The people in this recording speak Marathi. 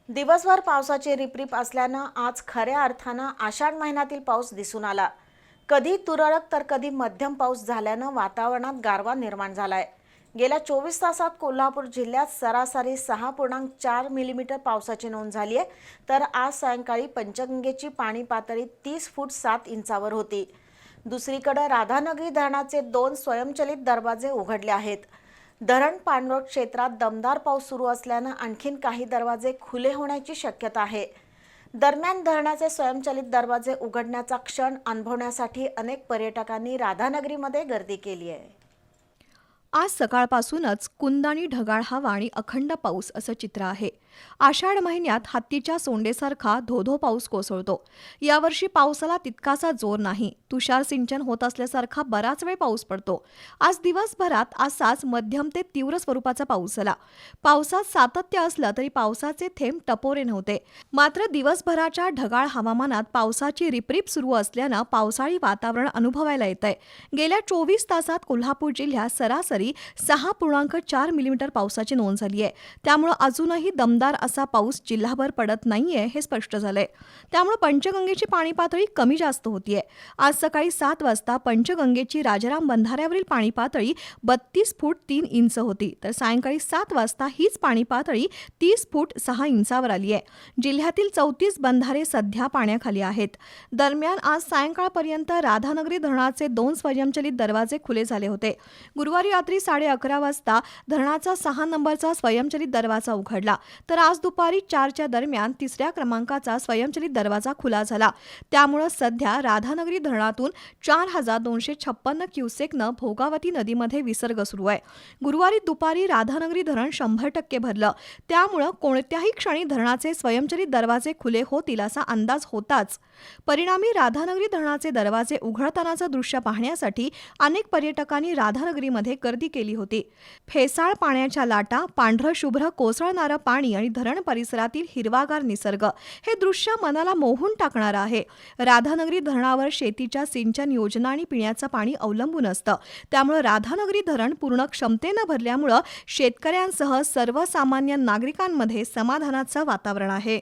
दिवसभर पावसाची रिपरिप असल्यानं आज खऱ्या अर्थानं आषाढ महिन्यातील पाऊस दिसून आला। कधी तुरळक तर कधी मध्यम पाऊस झाल्यानं वातावरणात गारवा निर्माण झालाय। गेल्या 24 तासात कोल्हापूर जिल्ह्यात सरासरी 6.4 मिलीमीटर पावसाची नोंद झाली आहे, तर आज सायंकाळी पंचगंगेची पाणी पातळी 30 फूट 7 इंचावर होती। दुसरीकडे राधानगरी धरणाचे 2 स्वयंचलित दरवाजे उघडले आहेत। धरण पाणलोट क्षेत्रात दमदार पाऊस सुरू असल्यानं आणखीन काही दरवाजे खुले होण्याची शक्यता आहे। दरम्यान धरणाचे स्वयंचलित दरवाजे उघडण्याचा क्षण अनुभवण्यासाठी अनेक पर्यटकांनी राधानगरीमध्ये गर्दी केली आहे। आज सकाळपासूनच कुंदाणी ढगाळ हवा आणि अखंड पाऊस असं चित्र आहे। आषाढ महिन्यात हत्तीच्या सोंडेसारखा धोधो पाऊस कोसळतो। यावर्षी पावसाला तितकासा जोर नाही। तुषार सिंचन होत असल्यासारखा बराच वेळ पाऊस पडतो। आज दिवसभरात असाच मध्यम ते तीव्र स्वरूपाचा पाऊस झाला। पावसात सातत्य असलं तरी पावसाचे थेंब टपोरे नव्हते। मात्र दिवसभराच्या ढगाळ हवामानात पावसाची रिपरिप सुरू असल्यानं पावसाळी वातावरण अनुभवायला येतंय। गेल्या 24 तासात कोल्हापूर जिल्ह्यात सरासरी 6.4 मिलीमीटर पावसाची नोंद झाली आहे। त्यामुळे अजूनही दमदार असा पाऊस जिल्हाभर पडत नाहीये हे स्पष्ट झालंय। त्यामुळे पंचगंगेची पाणी पातळी कमी जास्त होतीये। आज सकाळी 7 वाजता पंचगंगेची राजाराम बंधाऱ्यावरील पाणी पातळी 32 फूट 3 इंच होती, तर सायंकाळी 7 वाजता हीच पाणी पातळी 30 फूट 6 इंचावर आली आहे। जिल्ह्यातील 34 बंधारे सध्या पाण्याखाली आहेत। दरम्यान आज सायंकाळपर्यंत राधानगरी धरणाचे 2 स्वयंचलित दरवाजे खुले झाले होते। गुरुवारी रात्री 11:30 वाजता धरणाचा 6 नंबरचा स्वयंचलित दरवाजा उघडला, तर आज दुपारी 4च्या दरम्यान 3ऱ्या क्रमांकाचा स्वयंचलित दरवाजा खुला झाला। त्यामुळे सध्या राधानगरी धरणातून 4256 क्युसेकनं भोगावती नदीमध्ये विसर्ग सुरू आहे। गुरुवारी दुपारी राधानगरी धरण 100% भरलं। त्यामुळे कोणत्याही क्षणी धरणाचे स्वयंचलित दरवाजे खुले होतील असा अंदाज होताच। परिणामी राधानगरी धरणाचे दरवाजे उघडतानाचं दृश्य पाहण्यासाठी अनेक पर्यटकांनी राधानगरीमध्ये गर्दी केली होती। फेसाळ पाण्याच्या लाटा, पांढरं शुभ्र कोसळणारं पाणी आणि धरण परिसरातील हिरवागार निसर्ग हे दृश्य मनाला मोहून टाकणारं आहे। राधानगरी धरणावर शेतीच्या सिंचन योजना आणि पिण्याचं पाणी अवलंबून असतं। त्यामुळे राधानगरी धरण पूर्ण क्षमतेनं भरल्यामुळे शेतकऱ्यांसह सर्वसामान्य नागरिकांमध्ये समाधानाचं वातावरण आहे।